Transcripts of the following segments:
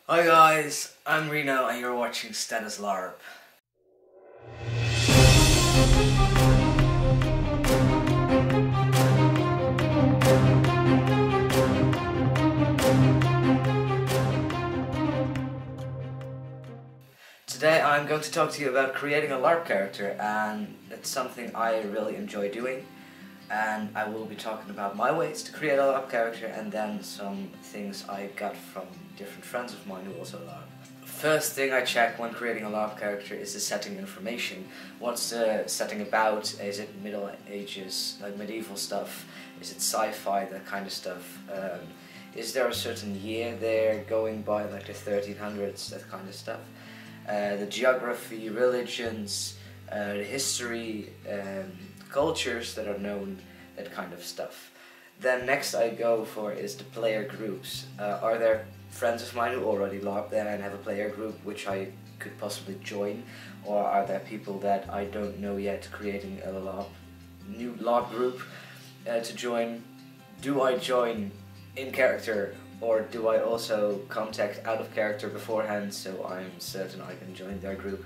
Hi guys, I'm Reno and you're watching StatusLARP. Today I'm going to talk to you about creating a LARP character, and it's something I really enjoy doing, and I will be talking about my ways to create a LARP character and then some things I got from different friends of mine who also LARP. First thing I check when creating a LARP character is the setting information. What's the setting about? Is it Middle Ages, like medieval stuff? Is it sci-fi, that kind of stuff? Is there a certain year they're going by, like the 1300s, that kind of stuff? The geography, religions, the history, cultures that are known, that kind of stuff. Then next I go for is the player groups. Are there friends of mine who already LARP there and have a player group which I could possibly join? Or are there people that I don't know yet creating a new LARP group to join? Do I join in character, or do I also contact out of character beforehand so I'm certain I can join their group?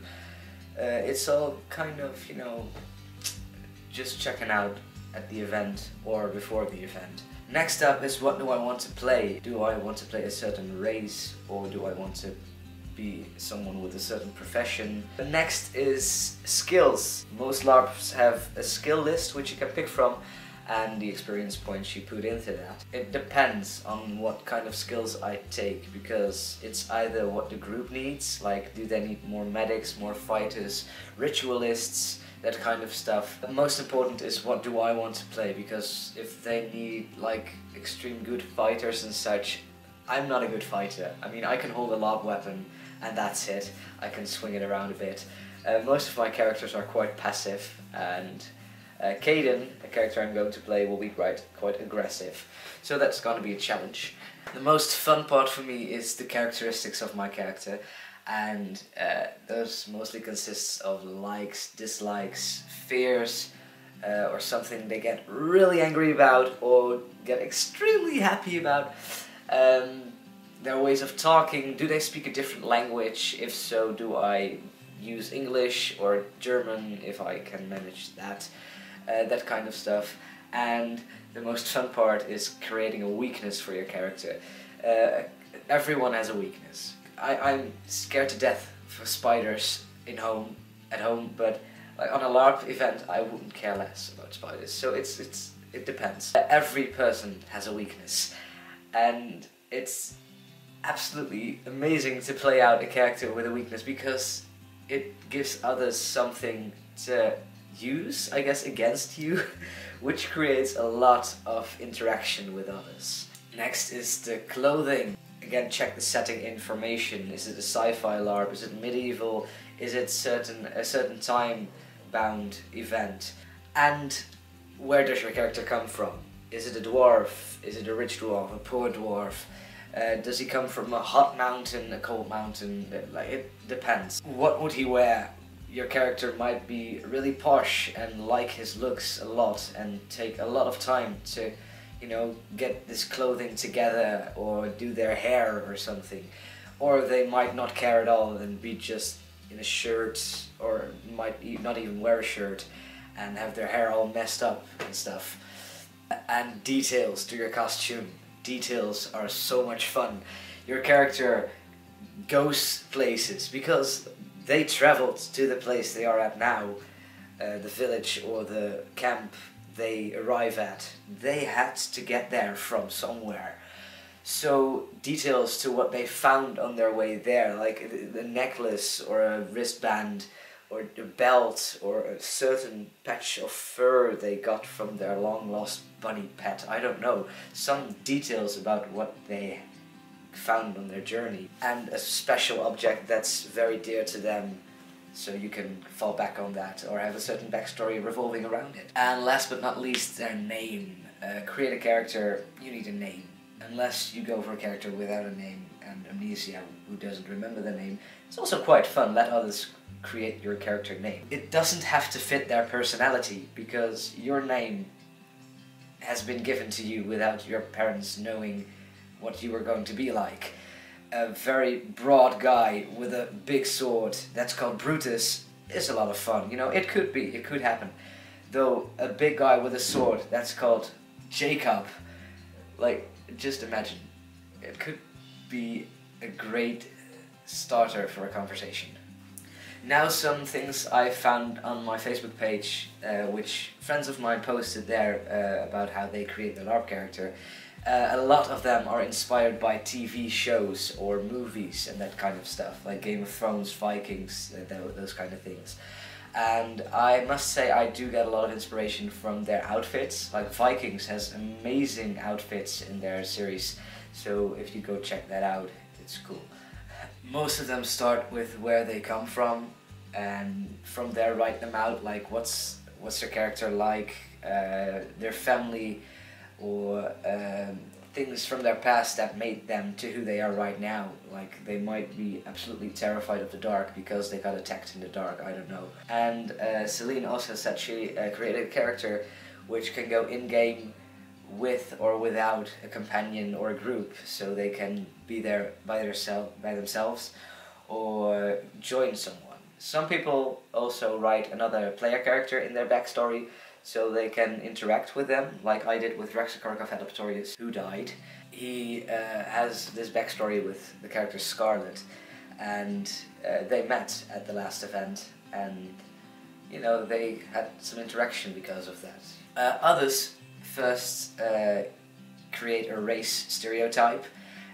It's all kind of, you know, just checking out at the event or before the event. Next up is, what do I want to play? Do I want to play a certain race, or do I want to be someone with a certain profession? The next is skills. Most LARPs have a skill list which you can pick from, and the experience points you put into that. It depends on what kind of skills I take, because it's either what the group needs, like do they need more medics, more fighters, ritualists, that kind of stuff. But most important is, what do I want to play, because if they need like extreme good fighters and such, I'm not a good fighter. I mean, I can hold a LARP weapon and that's it. I can swing it around a bit. Most of my characters are quite passive, and Caden, a character I'm going to play, will be quite aggressive. So that's going to be a challenge. The most fun part for me is the characteristics of my character, and those mostly consists of likes, dislikes, fears, or something they get really angry about or get extremely happy about. Their ways of talking. Do they speak a different language? If so, do I use English or German if I can manage that? That kind of stuff. And the most fun part is creating a weakness for your character. Everyone has a weakness. I'm scared to death for spiders at home, but like on a LARP event I wouldn't care less about spiders. So it depends. Every person has a weakness, and it's absolutely amazing to play out a character with a weakness, because it gives others something to use, I guess, against you, which creates a lot of interaction with others. Next is the clothing. Again, check the setting information. Is it a sci-fi LARP? Is it medieval? Is it a certain time-bound event? And where does your character come from? Is it a dwarf? Is it a rich dwarf? A poor dwarf? Does he come from a hot mountain, a cold mountain? Like, it depends. What would he wear? Your character might be really posh and like his looks a lot and take a lot of time to, you know, get this clothing together or do their hair or something. Or they might not care at all and be just in a shirt, or might not even wear a shirt and have their hair all messed up and stuff. And details to your costume. Details are so much fun. Your character goes places because they traveled to the place they are at now, the village or the camp they arrive at. They had to get there from somewhere. So details to what they found on their way there, like a necklace or a wristband or a belt or a certain patch of fur they got from their long lost bunny pet. I don't know. Some details about what they found on their journey, and a special object that's very dear to them, so you can fall back on that or have a certain backstory revolving around it. And last but not least, their name. Create a character, you need a name. Unless you go for a character without a name and amnesia, who doesn't remember the name, it's also quite fun. Let others create your character name. It doesn't have to fit their personality, because your name has been given to you without your parents knowing what you were going to be like. a very broad guy with a big sword that's called Brutus is a lot of fun. You know, it could happen. Though a big guy with a sword that's called Jacob, like, just imagine, it could be a great starter for a conversation. Now some things I found on my Facebook page, which friends of mine posted there about how they create their LARP character. A lot of them are inspired by TV shows or movies and that kind of stuff, like Game of Thrones, Vikings, those kind of things. And I must say I do get a lot of inspiration from their outfits. Like Vikings has amazing outfits in their series, so if you go check that out, it's cool. Most of them start with where they come from, and from there write them out, like what's their character like, their family, or things from their past that made them to who they are right now. Like they might be absolutely terrified of the dark because they got attacked in the dark, I don't know. And Celine also said she created a character which can go in-game with or without a companion or a group, so they can be there by themselves or join someone. Some people also write another player character in their backstory so they can interact with them, like I did with Rexacork of Adaptorius, who died. He has this backstory with the character Scarlet, and they met at the last event, and you know, they had some interaction because of that. Others first create a race stereotype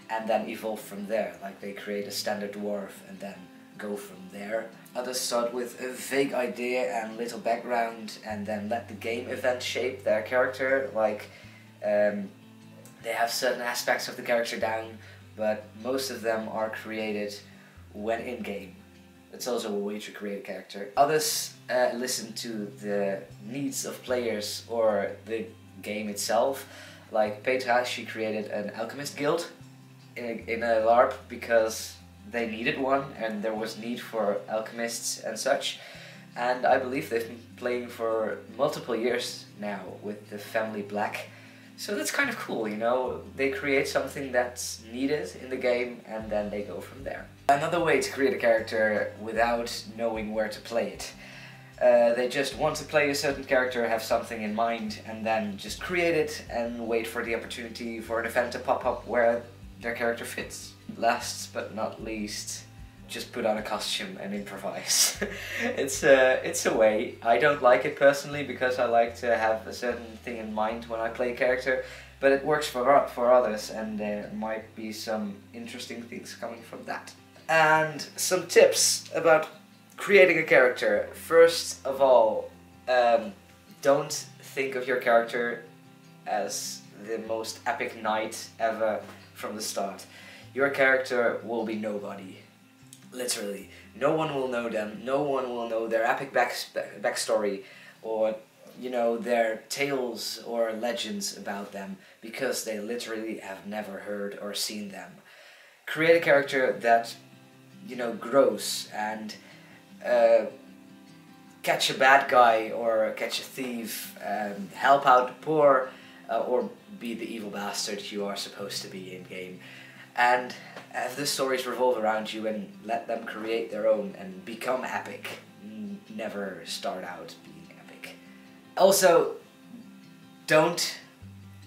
and then evolve from there, like they create a standard dwarf and then go from there. Others start with a vague idea and little background and then let the game event shape their character, like they have certain aspects of the character down, but most of them are created when in-game. It's also a way to create a character. Others listen to the needs of players or the game itself, like Petra, she created an alchemist guild in a LARP because they needed one and there was need for alchemists and such, and I believe they've been playing for multiple years now with the family Black, so that's kind of cool, you know, they create something that's needed in the game and then they go from there. Another way to create a character without knowing where to play it. They just want to play a certain character, have something in mind, and then just create it and wait for the opportunity for an event to pop up where their character fits. Last but not least, just put on a costume and improvise. It's a way. I don't like it personally because I like to have a certain thing in mind when I play a character, but it works for others, and there might be some interesting things coming from that. And some tips about creating a character. First of all, don't think of your character as the most epic knight ever from the start. Your character will be nobody. Literally. No one will know them, no one will know their epic backstory or, you know, their tales or legends about them because they literally have never heard or seen them. Create a character that, you know, grows and catch a bad guy or catch a thief, help out the poor, or be the evil bastard you are supposed to be in game. And have the stories revolve around you and let them create their own and become epic. Never start out being epic. Also, don't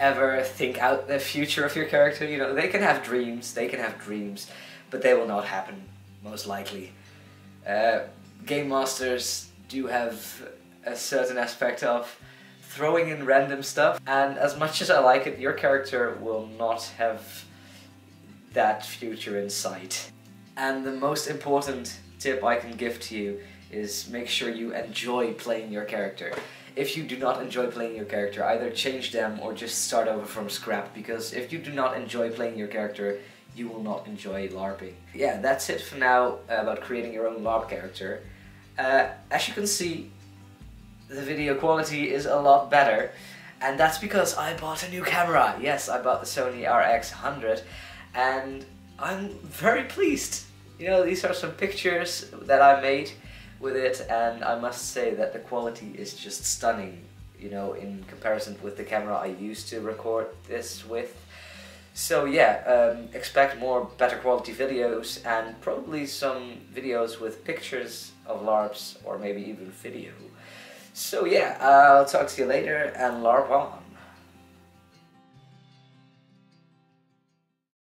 ever think out the future of your character. You know, they can have dreams, but they will not happen, most likely. Game masters do have a certain aspect of throwing in random stuff, and as much as I like it, your character will not have that future in sight. And the most important tip I can give to you is make sure you enjoy playing your character. If you do not enjoy playing your character, either change them or just start over from scrap, because if you do not enjoy playing your character, you will not enjoy LARPing. Yeah, that's it for now about creating your own LARP character. As you can see, the video quality is a lot better, and that's because I bought a new camera. Yes, I bought the Sony RX100, and I'm very pleased. You know, these are some pictures that I made with it, and I must say that the quality is just stunning, you know, in comparison with the camera I used to record this with. So yeah, expect more better quality videos and probably some videos with pictures of LARPs or maybe even video. So yeah, I'll talk to you later and LARP on.